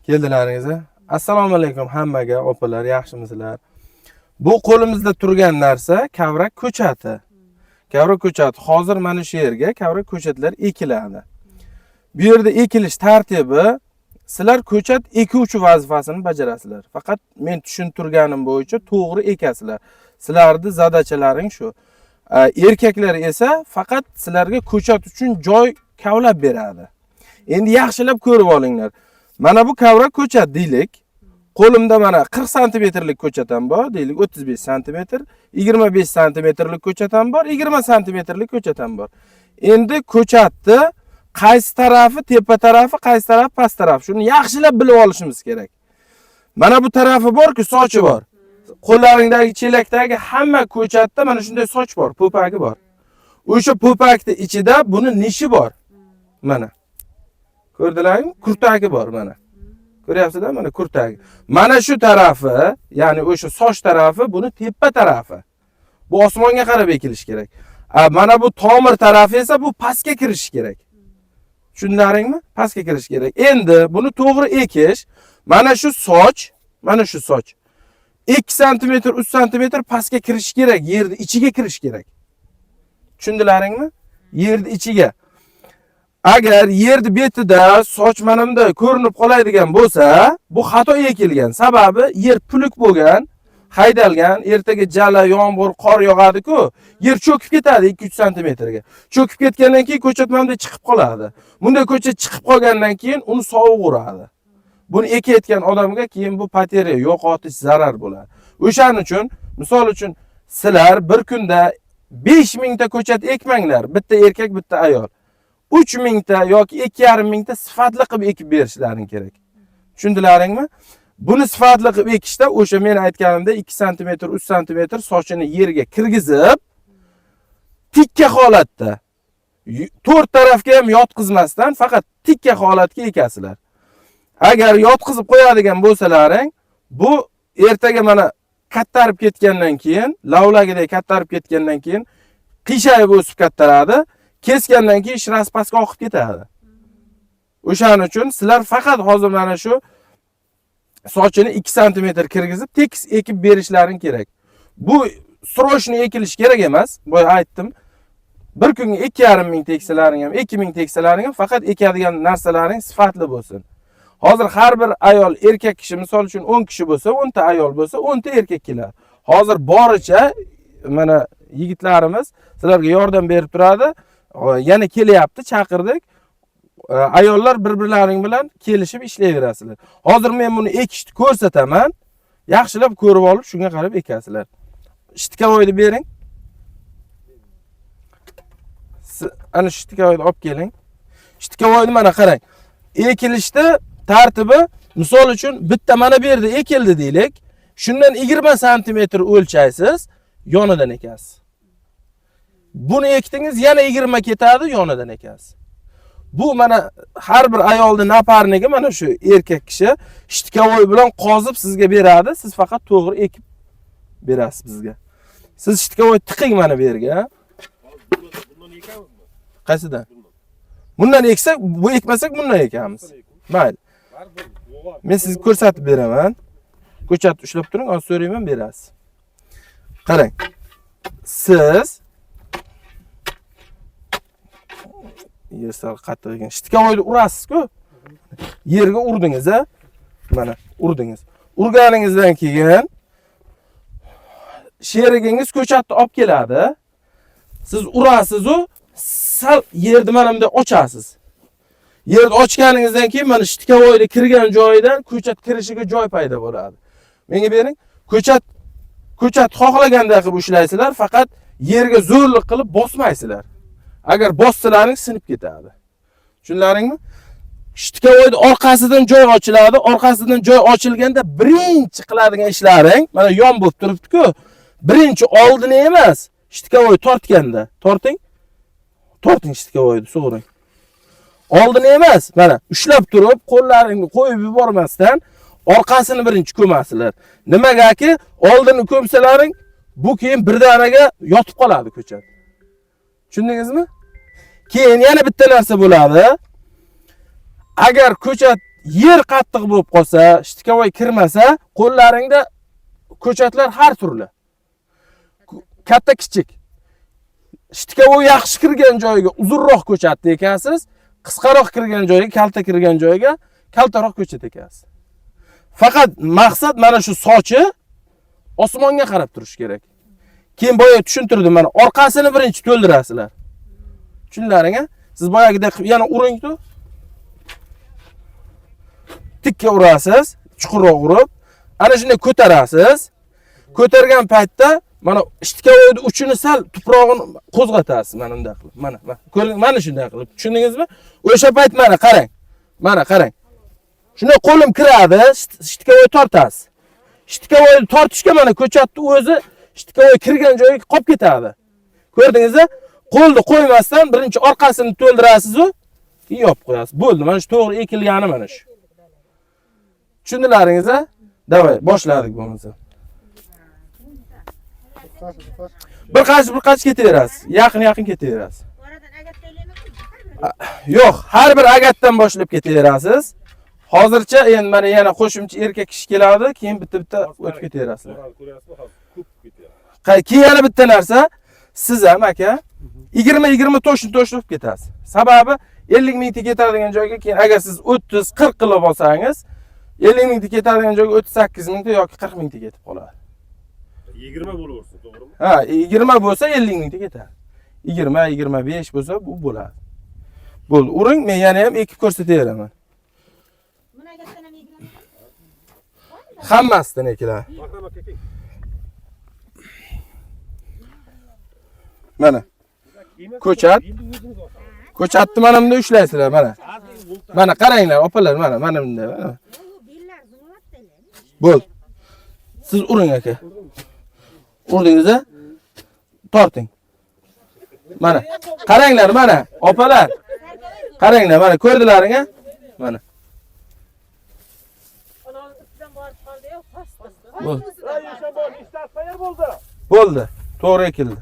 Keldilaringiz. Assalomu alaykum hammaga, opalar, yaxshimisizlar? Bu qo'limizda turgan narsa kavrak ko'chati. Kavrak ko'chati hozir mana shu yerga kavrak ko'chatlar ekiladi. Bu yerda ekilish tartibi sizlar ko'chat ekuvchi vazifasini bajarasizlar. Faqat men tushuntirganim bo'yicha to'g'ri ekasizlar. Sizlarning zadachalaring shu. Erkaklar esa faqat sizlarga ko'chat uchun joy kavlab beradi. Endi yaxshilab ko'rib olinglar. Mana bu kavrak ko'chat deylik. Qo'limda mana 40 santimetrlik ko'chat ham bor, deylik 35 santimetr, 25 santimetrlik ko'chat ham bor, 20 santimetrlik ko'chat ham bor. Endi ko'chatni qaysi tarafi tepa tarafi, qaysi tarafi past tarafi, shuni yaxshilab bilib olishimiz kerak. Mana bu tarafi bor-ku, sochi bor. Qo'llaringdagi chelakdagi hamma ko'chatda mana shunday soch bor, po'pagi bor. O'sha po'pakning ichida buni nishi bor. Mana. Ko'rdilarmi? Kurtagi bor mana. Ko'ryapsizlar mana kurtagi. Mana shu tarafi, ya'ni o'sha soch tarafi, buni tepa tarafi. Bu osmonga qarab ekilish kerak. Mana bu tomir tarafi esa bu pastga kirish kerak. Tushunlaringmi? Pastga kirish kerak. Endi buni to'g'ri ekish, mana shu soch 2 sm, 3 sm pastga kirish kerak, yerning ichiga kirish kerak. Tushundilaringmi? Yerning ichiga. Agar yerni betida soch mana bunday ko'rinib qoladigan bo'lsa, bu xato ekilgan. Sababi yer puluk bo'lgan, haydalgan, ertaga jala, yomg'ir, qor yog'adi-ku, yer cho'kib ketadi 2-3 santimetrga. Cho'kib ketgandan keyin ko'chat mana bunday chiqib qoladi. Bunday ko'chat chiqib qolgandan keyin uni sovuq uradi. Buni ekayotgan odamga keyin bu pateriya, yo'qotish, zarar bo'ladi. O'shaning uchun, misol uchun sizlar bir kunda 5000 ta ko'chat ekmanglar, bitta erkak, bitta ayol. 3000 ta yoki 2500 ta sifatli qilib ekib berishlaring kerak. Tushundilaringmi? Buni sifatli qilib ekishda o'sha men aytganimda 2 sm, 3 sm sochini yerga kirgizib, tikka holatda 4 tarafga ham yotqizmasdan faqat tikka holatga ekasizlar. Agar yotqizib qo'yadigan bo'lsalaring, bu ertaga mana kattarib ketgandan keyin, lavlagidek kattarib ketgandan keyin qiyshayib o'sib kattaradi. Kesgandan keyin shirasi pastga oqib ketadi. O'shaning uchun sizlar faqat hozir mana shu sochini 2 sm kirgizib tekis ekib berishlaring kerak. Bu srochni ekilish kerak emas. Boya aytdim. Bir kunga 2500 teksalaring ham, 2000 teksalaring ham faqat ekadigan narsalaring sifatli bo'lsin. Hozir har bir ayol, erkak kishi, misol uchun 10 kishi bo'lsa, 10 ta ayol bo'lsa, 10 ta erkak keladi. Hozir boricha mana yigitlarimiz sizlarga yordam berib turadi. Yana kelyapti, chaqirdik. Ayollar bir-birlaring bilan kelishib ishlayverasizlar. Hozir men buni ekishni ko'rsataman. Yaxshilab ko'rib olib, shunga qarab ekasizlar. Shtikavoyni bering. Ana shu shtikavoyni olib keling. Shtikavoyni mana qarang. Ekilishda tartibi, misol uchun bitta mana bu yerda ekildi deylik. Shundan 20 sm o'lchaysiz, yonidan ekasiz. Buni ekdingiz, yana 20 ketadi, yonidan ekasiz. Bu mana har bir ayolning naparniga mana shu erkak kishi shtikavoy bilan qozib sizga beradi. Siz faqat to'g'ri ekib berasiz bizga. Siz shtikavoy tiqing mana bu yerga. Bundan ekamizmi? Qaysidan? Bundan eksak, bu ekmasak bundan ekamiz. Mayli. Men sizga ko'rsatib beraman. Ko'chatni ushlab turing, hozir so'rayman, berasiz. Qarang. Siz yersal qattiq ekan. Shtikavoyni urasiz-ku. Yerga urdingiz, a? Mana urdingiz. Urganingizdan keyin sherigingiz ko'chatni olib keladi. Siz urasiz-u, sal yerni mana bunday ochasiz. Yerni ochganingizdan keyin mana shtikavoyni kirgan joyidan ko'chat kirishiga joy paydo bo'ladi. Menga bering. Ko'chat xohlaganda qilib ushlaysizlar, faqat yerga zo'rlik qilib bosmaysizlar. Agar bossalaring sinib ketadi. Tushunlaringmi? Shtikavoyni orqasidan joy ochiladi. Orqasidan joy ochilganda birinchi qiladigan ishlaring mana yon bo'lib turibdi-ku. Birinchi oldini emas, shtikavoy tortganda. Torting shtikavoyni, so'ring. Oldini emas, mana ushlab turib, qo'llaringni qo'yib yubormasdan orqasini birinchi ko'masizlar. Nimagaki, oldini ko'msalaring, bu keyin birdaniga yotib qoladi ko'chat. Tushundingizmi? Keyin yana bitta narsa bo'ladi. Agar ko'chat yer qattiq bo'lib qolsa, shtikavoy kirmasa, qo'llaringda ko'chatlar har turli. Katta kichik. Shtikavoy yaxshi kirgan joyiga uzunroq ko'chatni ekansiz, qisqaroq kirgan joyiga, kalta kirgan joyiga kaltaroq ko'chat ekansiz. Faqat maqsad mana shu sochi osmonga qarab turish kerak. Keyin boya tushuntirdim mana orqasini birinchi to'ldirasizlar. Tushunlaring-a? Siz boyagidek yana uring-ku. Tikka urasiz, chuqurroq urib, ana shunday ko'tarasiz. Ko'targan paytda mana ishtikavoyni uchini sal tuprog'ini qo'zg'atasiz mana bunday qilib. Mana shunday qilib. Tushundingizmi? O'sha payt mana qarang. Mana qarang. Shunday qo'lim kiradi, ishtikavoy tortasiz. Ishtikavoyni tortishga mana ko'chatni o'zi ishtikavoy kirgan joyiga qolib ketadi. Ko'rdingizmi? Qo'lni qo'ymasdan birinchi orqasini to'ldirasiz-ku, keyin yopib qo'yasiz. Bo'ldi, mana shu to'g'ri ekilgani mana shu. Tushundilaringiz-a? Davay, boshladik bo'lmasa. Bir qach ketaverasiz. Yaqin ketaverasiz. Yo'q, har bir agatdan boshlab ketaverasiz. Hozircha endi mana yana qo'shimcha erkak kishi keladi, keyin bitta o'tib ketaverasizlar. Keyin yana bitta narsa, siz ham aka 20 to'shlab ketasiz. Sababi 50 mingta ketadigan joyga keyin agar siz 30-40 qilib olsangiz, 50 mingta ketadigan joyga 38 mingta yoki 40 mingta ketib qoladi. 20 bo'laversin, to'g'rimi? Ha, 20 bo'lsa 50 mingta ketadi. 20-25 bo'lsa bu bo'ladi. Bo'ldi. Uring, men yana ham ekib ko'rsataveraman. Hammasidan ekilar. Mana. Ko'chatni mana bunda ushlaysizlar, mana. Mana qaranglar, opalar, mana bunda. Bo'ldi. Siz uring aka. Urdingiz-a? Torting. Mana. Qaranglar, mana, opalar. Qaranglar, mana ko'rdilaring-a? Mana. Bo'ldi. To'g'ri ekildi.